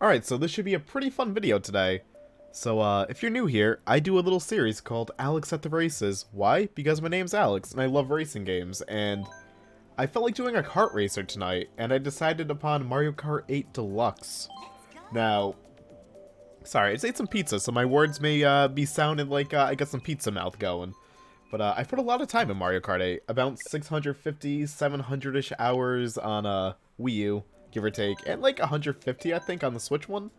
Alright, so this should be a pretty fun video today. So, if you're new here, I do a little series called Alex at the Races. Why? Because my name's Alex, and I love racing games, and I felt like doing a kart racer tonight, and I decided upon Mario Kart 8 Deluxe. Now, sorry, I just ate some pizza, so my words may be sounding like I got some pizza mouth going. But I put a lot of time in Mario Kart 8, about 650, 700-ish hours on Wii U, give or take, and like 150, I think, on the Switch one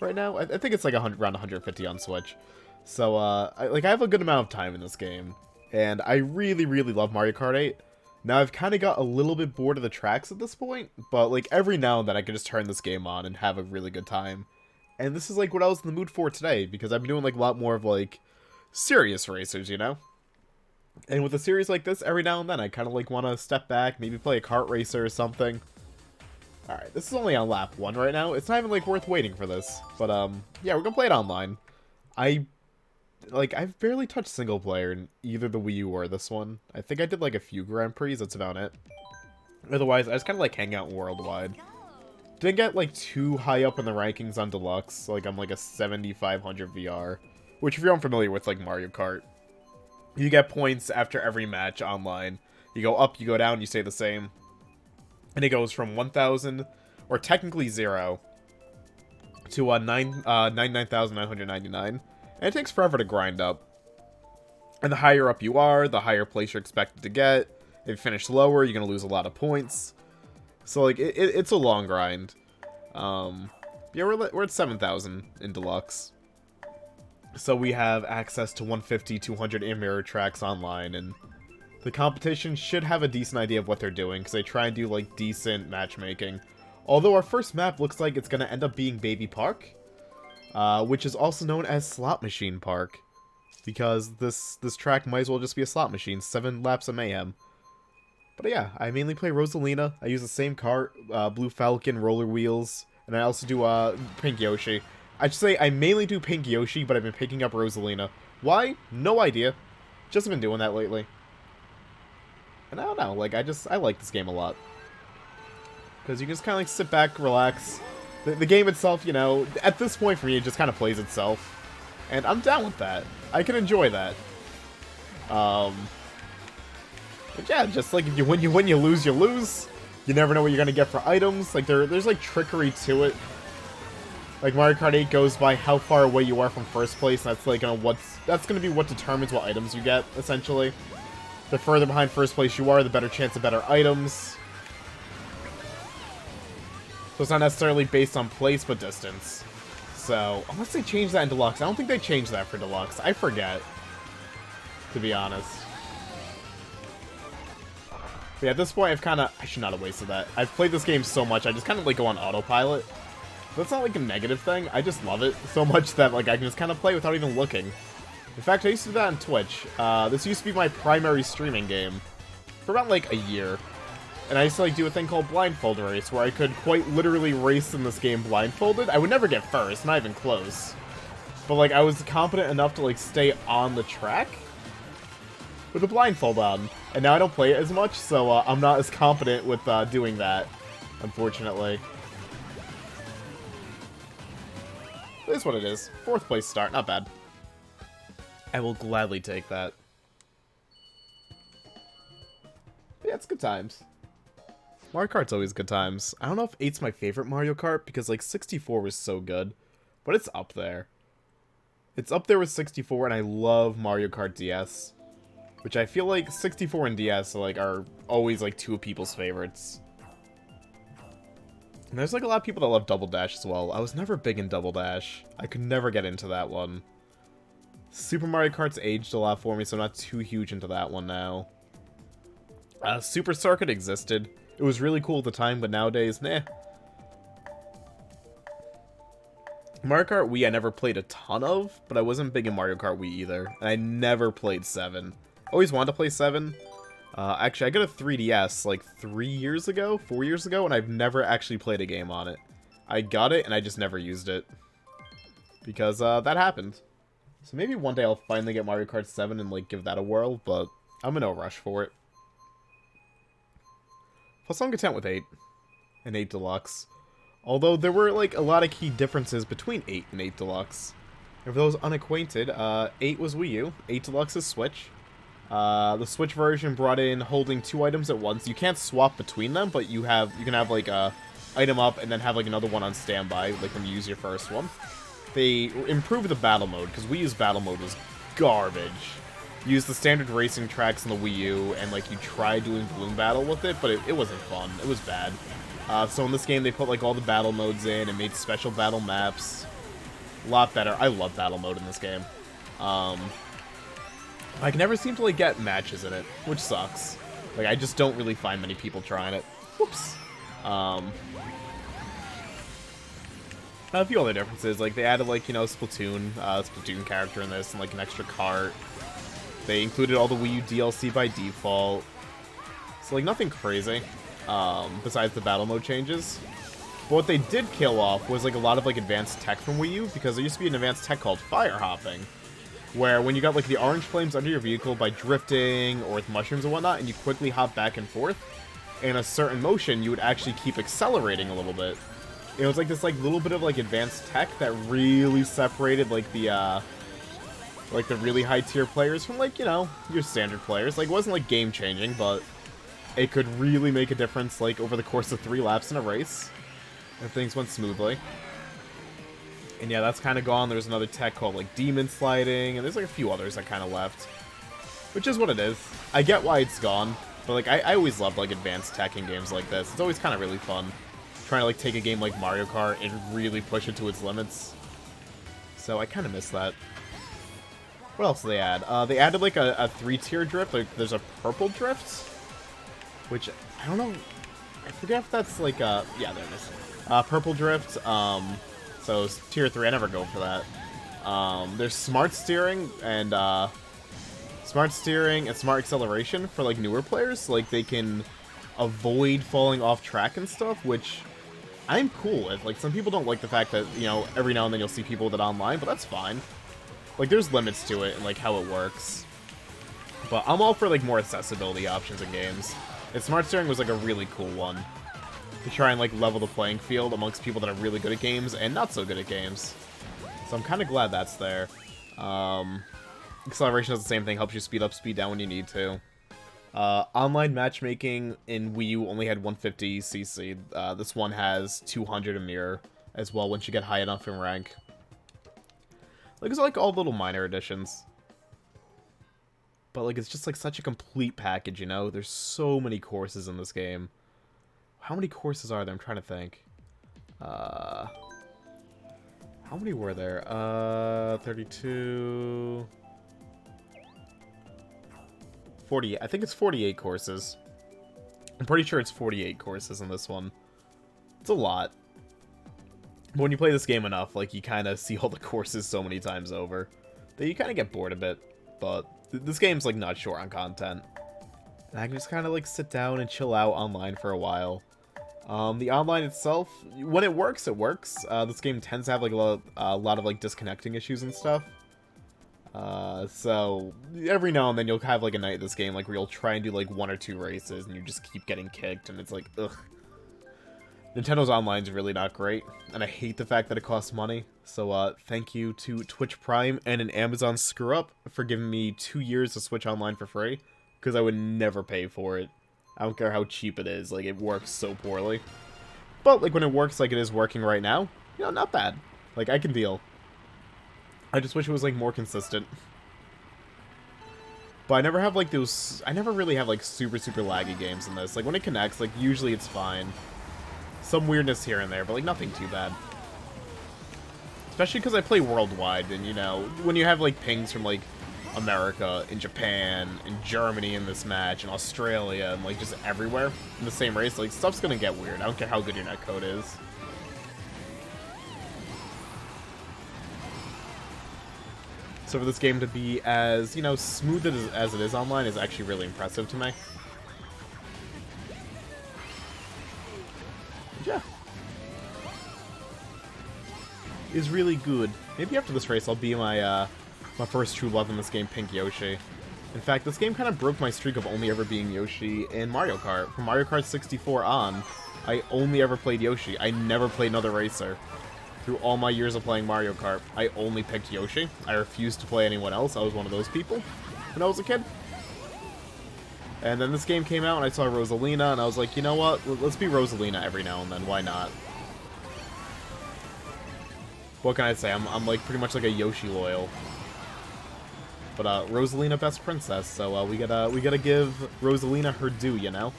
right now. I think it's like around 150 on Switch. So, I have a good amount of time in this game, and I really, really love Mario Kart 8. Now, I've kind of got a little bit bored of the tracks at this point, but like every now and then I can just turn this game on and have a really good time. And this is like what I was in the mood for today, because I've been doing like a lot more of like serious racers, you know? And with a series like this, every now and then I kind of like want to step back, maybe play a kart racer or something. Alright, this is only on lap 1 right now. It's not even like worth waiting for this. But yeah, we're gonna play it online. I've barely touched single player in either the Wii U or this one. I think I did like a few Grand Prix, that's about it. Otherwise, I just kind of like hang out worldwide. Didn't get like too high up in the rankings on Deluxe, like I'm like a 7500 VR. Which if you're unfamiliar with like Mario Kart, you get points after every match online. You go up, you go down, you stay the same. And it goes from 1,000, or technically 0, to 99,999. And it takes forever to grind up. And the higher up you are, the higher place you're expected to get. If you finish lower, you're going to lose a lot of points. So, like, it's a long grind. Yeah, we're at 7,000 in Deluxe. So we have access to 150, 200 in-mirror tracks online, and the competition should have a decent idea of what they're doing, because they try and do, like, decent matchmaking. Although our first map looks like it's going to end up being Baby Park, which is also known as Slot Machine Park, because this track might as well just be a slot machine, 7 laps of mayhem. But yeah, I mainly play Rosalina. I use the same kart, Blue Falcon, roller wheels, and I also do Pink Yoshi. I should say I mainly do Pink Yoshi, but I've been picking up Rosalina. Why? No idea. Just been doing that lately. And I don't know, like, I like this game a lot. Because you can just kind of, like, sit back, relax. The game itself, you know, at this point for me, it just kind of plays itself. And I'm down with that. I can enjoy that. But yeah, just, like, if you win, you win, you lose, you lose. You never know what you're gonna get for items. Like, there's, like, trickery to it. Like, Mario Kart 8 goes by how far away you are from first place, and that's, like, that's gonna be what determines what items you get, essentially. The further behind first place you are, the better chance of better items. So it's not necessarily based on place, but distance. So, unless they change that in Deluxe. I don't think they changed that for Deluxe. I forget, to be honest. But yeah, at this point, I should not have wasted that. I've played this game so much, I just kind of, like, go on autopilot. That's not, like, a negative thing. I just love it so much that, like, I can just kind of play without even looking. In fact, I used to do that on Twitch. This used to be my primary streaming game for about, like, a year. And I used to, like, do a thing called Blindfold Race, where I could quite literally race in this game blindfolded. I would never get first, not even close. But, like, I was competent enough to, like, stay on the track with a blindfold on. And now I don't play it as much, so I'm not as competent with doing that, unfortunately. It is what it is. 4th place start, not bad. I will gladly take that. But yeah, it's good times. Mario Kart's always good times. I don't know if 8's my favorite Mario Kart, because, like, 64 was so good. But it's up there. It's up there with 64, and I love Mario Kart DS. Which I feel like 64 and DS are always, like, two of people's favorites. And there's, like, a lot of people that love Double Dash as well. I was never big in Double Dash. I could never get into that one. Super Mario Kart's aged a lot for me, so I'm not too huge into that one now. Super Circuit existed. It was really cool at the time, but nowadays, nah. Mario Kart Wii I never played a ton of, but I wasn't big in Mario Kart Wii either. And I never played 7. Always wanted to play 7. Actually, I got a 3DS like 3 years ago, 4 years ago, and I've never actually played a game on it. I got it, and I just never used it. Because, that happened. So maybe one day I'll finally get Mario Kart 7 and, like, give that a whirl, but I'm in no rush for it. Plus, I'm content with 8. And 8 Deluxe. Although there were like a lot of key differences between 8 and 8 Deluxe. And for those unacquainted, 8 was Wii U, 8 Deluxe is Switch. The Switch version brought in holding 2 items at once. You can't swap between them, but you can have like a item up and then have like another one on standby, like when you use your first one. They improved the battle mode, because Wii U's battle mode was garbage. You use the standard racing tracks in the Wii U, and like you try doing Balloon Battle with it, but it wasn't fun. It was bad. So in this game, they put like all the battle modes in and made special battle maps. A lot better. I love battle mode in this game. I can never seem to like get matches in it, which sucks. Like I just don't really find many people trying it. Whoops. A few other differences, like they added like, you know, Splatoon character in this, and like an extra Kart. They included all the Wii U DLC by default. So like nothing crazy, besides the battle mode changes. But what they did kill off was like a lot of like advanced tech from Wii U, because there used to be an advanced tech called fire hopping, where when you got like the orange flames under your vehicle by drifting or with mushrooms and whatnot, and you quickly hop back and forth, in a certain motion, you would actually keep accelerating a little bit. It was like this like little bit of like advanced tech that really separated like the really high tier players from like, you know, your standard players. Like it wasn't like game changing, but it could really make a difference like over the course of 3 laps in a race if things went smoothly. And yeah, that's kind of gone. There's another tech called like demon sliding, and there's like a few others that kind of left, which is what it is. I get why it's gone, but like I always loved like advanced tech in games like this. It's always kind of really fun trying to like take a game like Mario Kart and really push it to its limits. So I kind of miss that. What else did they add? They added like a 3-tier drift. Like there's a purple drift, which I don't know. I forget if that's like yeah, there it is. Purple drift. So tier 3. I never go for that. There's smart steering and smart acceleration for like newer players. Like they can avoid falling off track and stuff, which I'm cool with. Like some people don't like the fact that, you know, every now and then you'll see people with it online, but that's fine. Like there's limits to it and like how it works. But I'm all for like more accessibility options in games. And smart steering was like a really cool one to try and like level the playing field amongst people that are really good at games and not so good at games. So I'm kind of glad that's there. Acceleration does the same thing, helps you speed up, speed down when you need to. Online matchmaking in Wii U only had 150cc. This one has 200 a mirror as well once you get high enough in rank. Like, it's like all little minor additions. But like, it's just like such a complete package, you know? There's so many courses in this game. How many courses are there? I'm trying to think. How many were there? 32... 40. I think it's 48 courses. I'm pretty sure it's 48 courses in this one. It's a lot. But when you play this game enough, like, you kind of see all the courses so many times over that you kind of get bored a bit. But this game's, like, not short on content. And I can just kind of, like, sit down and chill out online for a while. The online itself, when it works, it works. This game tends to have, like, a lot of, like, disconnecting issues and stuff. So every now and then you'll have like a night in this game like where you'll try and do like 1 or 2 races and you just keep getting kicked and it's like, ugh. Nintendo's online's really not great, and I hate the fact that it costs money. So thank you to Twitch Prime and an Amazon screw up for giving me 2 years of Switch Online for free, because I would never pay for it. I don't care how cheap it is, like it works so poorly. But like when it works like it is working right now, you know, not bad. Like I can deal. I just wish it was, like, more consistent. But I never have, like, those... I never really have, like, super laggy games in this. Like, when it connects, like, usually it's fine. Some weirdness here and there, but, like, nothing too bad. Especially because I play worldwide, and, you know, when you have, like, pings from, like, America, and Japan, and Germany in this match, and Australia, and, like, just everywhere in the same race, like, stuff's gonna get weird. I don't care how good your netcode is. So for this game to be as, you know, smooth as it is online is actually really impressive to me. Yeah. Is really good. Maybe after this race I'll be my first true love in this game, Pink Yoshi. In fact, this game kind of broke my streak of only ever being Yoshi in Mario Kart. From Mario Kart 64 on, I only ever played Yoshi. I never played another racer. Through all my years of playing Mario Kart, I only picked Yoshi. I refused to play anyone else. I was one of those people when I was a kid. And then this game came out, and I saw Rosalina, and I was like, you know what? Let's be Rosalina every now and then. Why not? What can I say? I'm like pretty much like a Yoshi loyal. But Rosalina best princess, so we gotta give Rosalina her due, you know.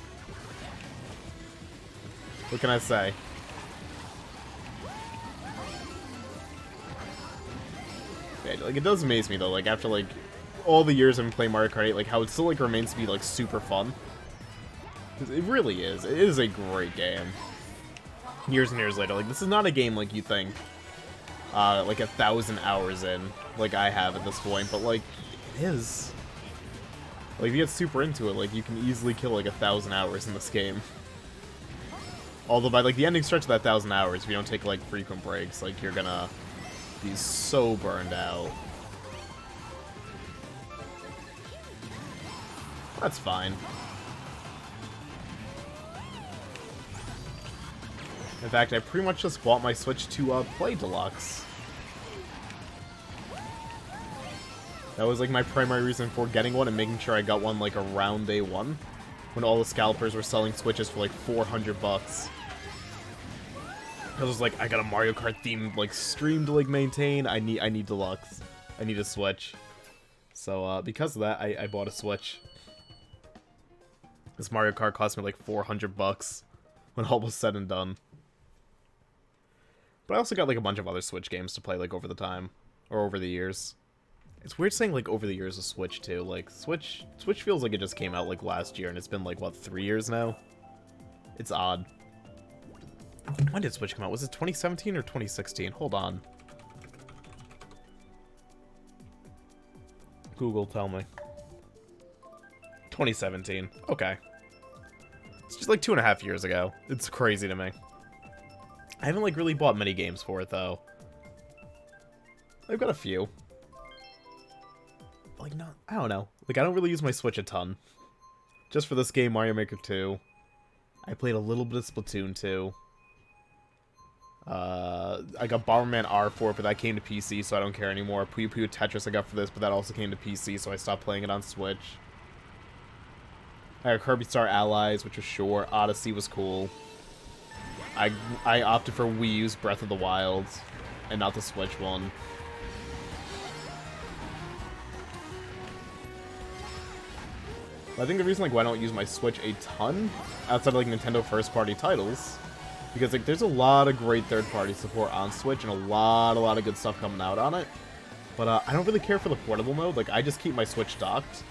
What can I say? Yeah, like it does amaze me though. Like after like all the years I've been playing Mario Kart 8, like how it still like remains to be like super fun. It really is. It is a great game. Years and years later, like this is not a game like you think. Like 1,000 hours in, like I have at this point, but like it is. Like if you get super into it, like you can easily kill like 1,000 hours in this game. Although by like the ending stretch of that 1,000 hours, if you don't take like frequent breaks, like you're gonna be so burned out. That's fine. In fact, I pretty much just bought my Switch to play Deluxe. That was like my primary reason for getting one and making sure I got one like around day one, when all the scalpers were selling Switches for like 400 bucks. I was like, I got a Mario Kart themed like stream to like maintain. I need Deluxe. I need a Switch. So because of that, I bought a Switch. This Mario Kart cost me like 400 bucks when all was said and done. But I also got like a bunch of other Switch games to play like over the time or over the years. It's weird saying like over the years of Switch too. Like Switch feels like it just came out like last year and it's been like what, 3 years now? It's odd. When did Switch come out? Was it 2017 or 2016? Hold on. Google, tell me. 2017. Okay. It's just like 2.5 years ago. It's crazy to me. I haven't like really bought many games for it though. I've got a few. Like not, I don't know. Like I don't really use my Switch a ton. Just for this game, Mario Maker 2. I played a little bit of Splatoon 2. I got Bomberman R4, but that came to PC, so I don't care anymore. Puyo Puyo Tetris I got for this, but that also came to PC, so I stopped playing it on Switch. I got Kirby Star Allies, which was short. Odyssey was cool. I opted for Wii U's Breath of the Wild, and not the Switch one. But I think the reason like why I don't use my Switch a ton, outside of like Nintendo first-party titles, because like there's a lot of great third-party support on Switch and a lot of good stuff coming out on it. But I don't really care for the portable mode. Like I just keep my Switch docked.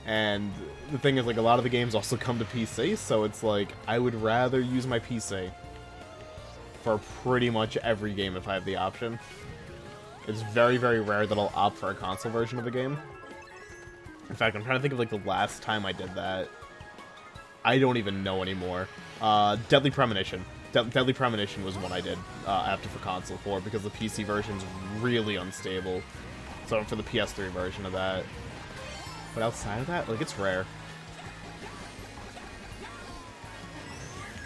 And the thing is, like, a lot of the games also come to PC, so it's like, I would rather use my PC for pretty much every game if I have the option. It's very, very rare that I'll opt for a console version of a game. In fact, I'm trying to think of, like, the last time I did that. I don't even know anymore. Deadly Premonition. Deadly Premonition was one I did after for console for, because the PC version's really unstable. So I'm for the PS3 version of that. But outside of that, like, it's rare.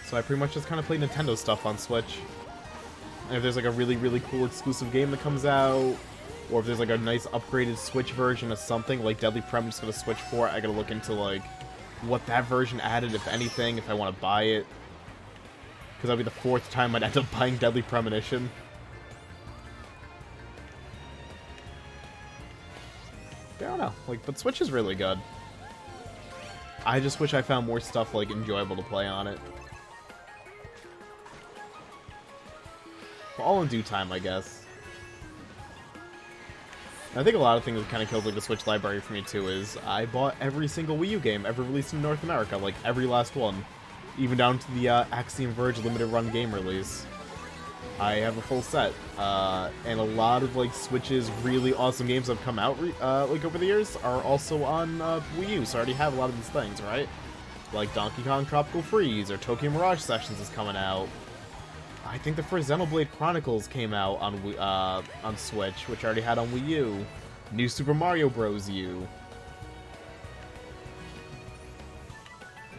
So I pretty much just kind of play Nintendo stuff on Switch. And if there's, like, a really, really cool exclusive game that comes out, or if there's, like, a nice upgraded Switch version of something, like Deadly Prem just got a Switch for it, I gotta look into, like, what that version added, if anything, if I want to buy it. Because that'll be the 4th time I'd end up buying Deadly Premonition. I don't know, like, but Switch is really good. I just wish I found more stuff, like, enjoyable to play on it. But all in due time, I guess. I think a lot of things that kind of kills, like, the Switch library for me, too, is I bought every single Wii U game ever released in North America, like, every last one. Even down to the Axiom Verge limited run game release. I have a full set, and a lot of, like, Switch's really awesome games that have come out, like, over the years are also on, Wii U, so I already have a lot of these things, right? Like Donkey Kong Tropical Freeze, or Tokyo Mirage Sessions is coming out. I think the first Xenoblade Chronicles came out on Switch, which I already had on Wii U. New Super Mario Bros. U.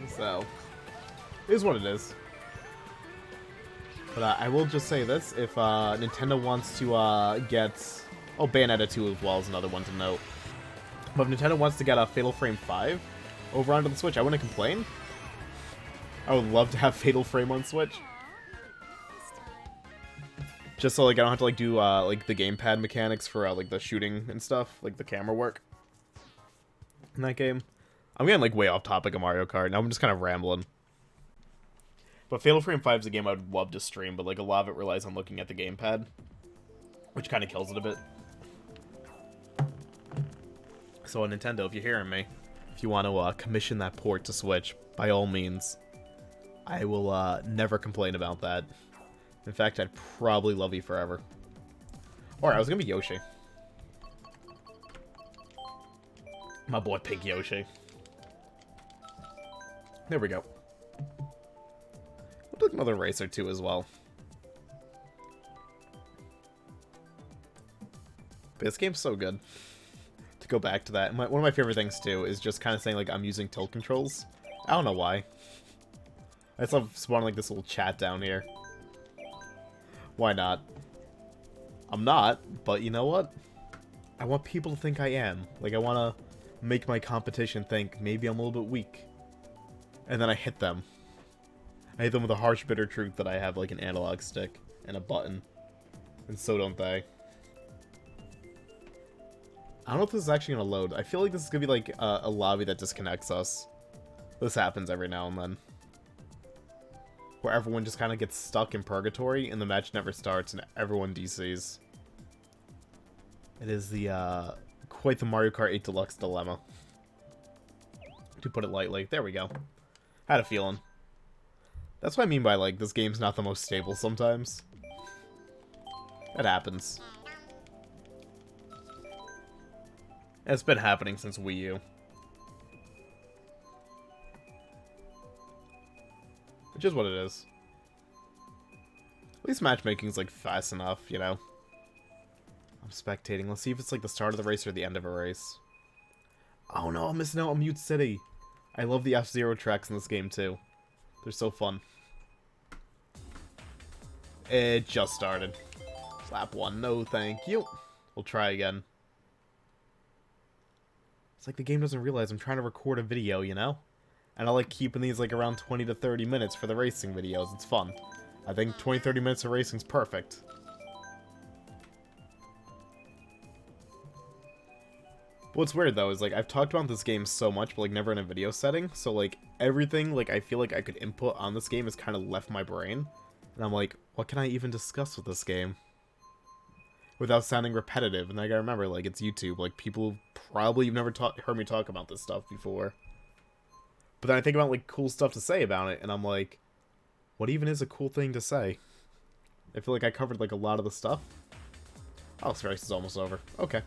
So, it is what it is. But I will just say this, if Nintendo wants to get... Oh, Bayonetta 2 as well is another one to note. But if Nintendo wants to get a Fatal Frame 5 over onto the Switch, I wouldn't complain. I would love to have Fatal Frame on Switch. Just so like I don't have to like do like the gamepad mechanics for like the shooting and stuff, like the camera work in that game. I'm getting like way off topic of Mario Kart. Now I'm just kind of rambling. But Fatal Frame 5 is a game I would love to stream, but like a lot of it relies on looking at the gamepad, which kind of kills it a bit. So Nintendo, if you're hearing me, if you want to commission that port to Switch, by all means, I will never complain about that. In fact, I'd probably love you forever. Alright, I was gonna be Yoshi. My boy Pink Yoshi. There we go. We'll do another race or two as well. But this game's so good. To go back to that, one of my favorite things too is just kind of saying like I'm using tilt controls. I don't know why. I just love spawning like this little chat down here. Why not? I'm not, but you know what? I want people to think I am. Like, I want to make my competition think maybe I'm a little bit weak. And then I hit them. I hit them with a harsh, bitter truth that I have, like, an analog stick and a button. And so don't they. I don't know if this is actually going to load. I feel like this is going to be, like, a lobby that disconnects us. This happens every now and then. Where everyone just kind of gets stuck in purgatory and the match never starts and everyone DCs. It is the, quite the Mario Kart 8 Deluxe dilemma. To put it lightly. There we go. Had a feeling. That's what I mean by, like, this game's not the most stable sometimes. That happens. It's been happening since Wii U. Which is what it is. At least matchmaking's like fast enough, you know? I'm spectating. Let's see if it's like the start of the race or the end of a race. Oh no, I'm missing out on Mute City. I love the F-Zero tracks in this game too. They're so fun. It just started. Lap 1, no thank you. We'll try again. It's like the game doesn't realize I'm trying to record a video, you know? And I like keeping these like around 20 to 30 minutes for the racing videos. It's fun. I think 20-30 minutes of racing's perfect. What's weird though is like I've talked about this game so much, but like never in a video setting. So like everything like I feel like I could input on this game has kind of left my brain. And I'm like, what can I even discuss with this game? Without sounding repetitive. And I gotta remember, like, it's YouTube. Like, people probably have never heard me talk about this stuff before. But then I think about, like, cool stuff to say about it, and I'm like, what even is a cool thing to say? I feel like I covered, like, a lot of the stuff. Oh, this race is almost over. Okay.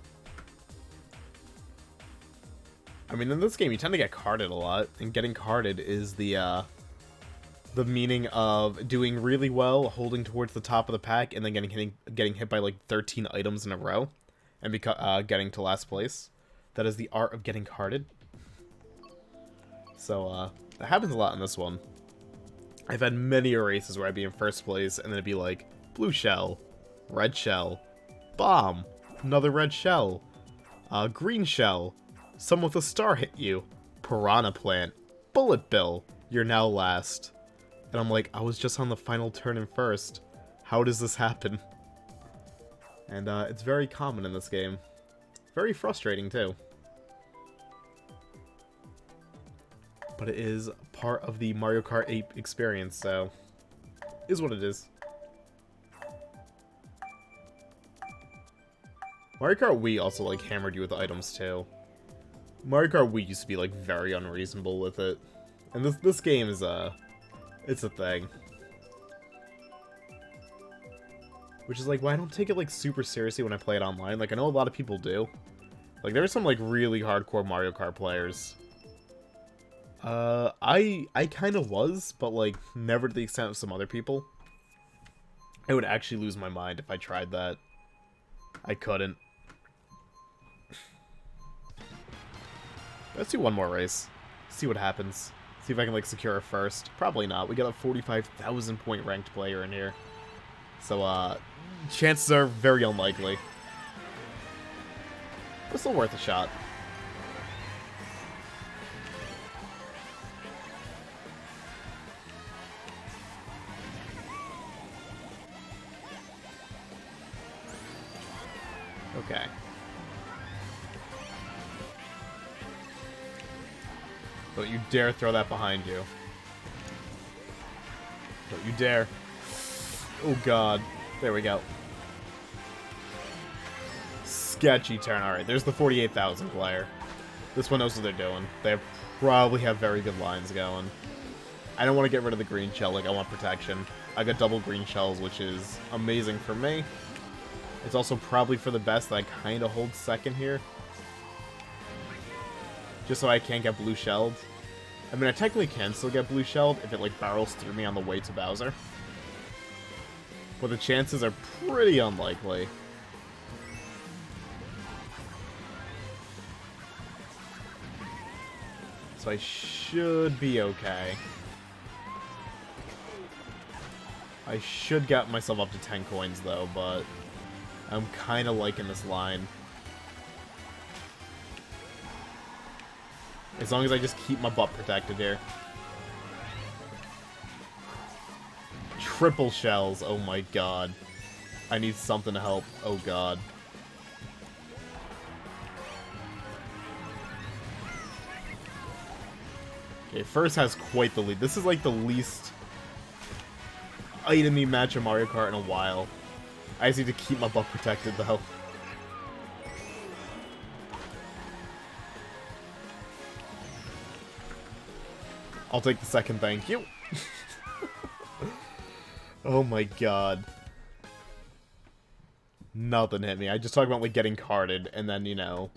I mean, in this game, you tend to get carded a lot, and getting carded is the meaning of doing really well, holding towards the top of the pack, and then getting hit by, like, 13 items in a row, and getting to last place. That is the art of getting carded. So, that happens a lot in this one. I've had many races where I'd be in first place, and then it'd be like, blue shell, red shell, bomb, another red shell, green shell, someone with a star hit you, piranha plant, bullet bill, you're now last. And I'm like, I was just on the final turn in first. How does this happen? And it's very common in this game. Very frustrating, too. But it is part of the Mario Kart 8 experience, so is what it is. Mario Kart Wii also, like, hammered you with items, too. Mario Kart Wii used to be, like, very unreasonable with it. And this game is, it's a thing. Which is, like, why I don't take it, like, super seriously when I play it online. Like, I know a lot of people do. Like, there are some, like, really hardcore Mario Kart players. I kind of was, but, like, never to the extent of some other people. I would actually lose my mind if I tried that. I couldn't. Let's do one more race. See what happens. See if I can, like, secure a first. Probably not. We got a 45,000 point ranked player in here. So, chances are very unlikely. But still worth a shot. Okay. Don't you dare throw that behind you. Don't you dare. Oh god. There we go. Sketchy turn. Alright, there's the 48,000 player. This one knows what they're doing. They probably have very good lines going. I don't want to get rid of the green shell, like I want protection. I got double green shells, which is amazing for me. It's also probably for the best that I kind of hold second here. Just so I can't get blue shelled. I mean, I technically can still get blue shelled if it, like, barrels through me on the way to Bowser. But the chances are pretty unlikely. So I should be okay. I should get myself up to 10 coins, though, but I'm kind of liking this line. As long as I just keep my butt protected here. Triple shells, oh my god. I need something to help, oh god. Okay, first has quite the lead. This is like the least itemy match of Mario Kart in a while. I just need to keep my butt protected though. I'll take the second, thank you. Oh my god. Nothing hit me. I just talked about, like, getting carded, and then, you know,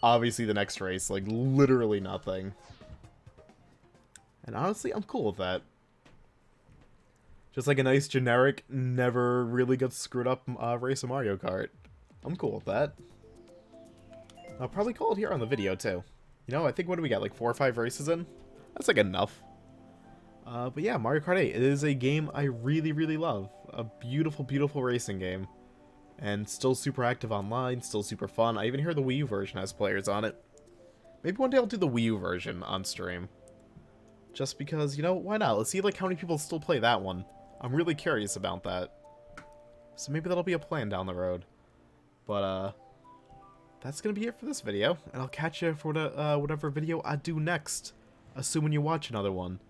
obviously the next race, like, literally nothing. And honestly, I'm cool with that. Just like a nice generic, never really got screwed up race of Mario Kart. I'm cool with that. I'll probably call it here on the video, too. You know, I think, what do we got, like 4 or 5 races in? That's, like, enough. But yeah, Mario Kart 8, it is a game I really, really love. A beautiful, beautiful racing game. And still super active online, still super fun. I even hear the Wii U version has players on it. Maybe one day I'll do the Wii U version on stream. Just because, you know, why not? Let's see, like, how many people still play that one. I'm really curious about that. So maybe that'll be a plan down the road. But, that's gonna be it for this video. And I'll catch you for whatever video I do next. Assuming you watch another one.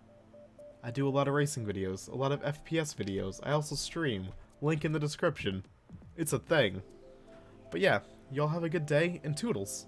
I do a lot of racing videos, a lot of FPS videos. I also stream. Link in the description. It's a thing. But yeah, y'all have a good day, and toodles.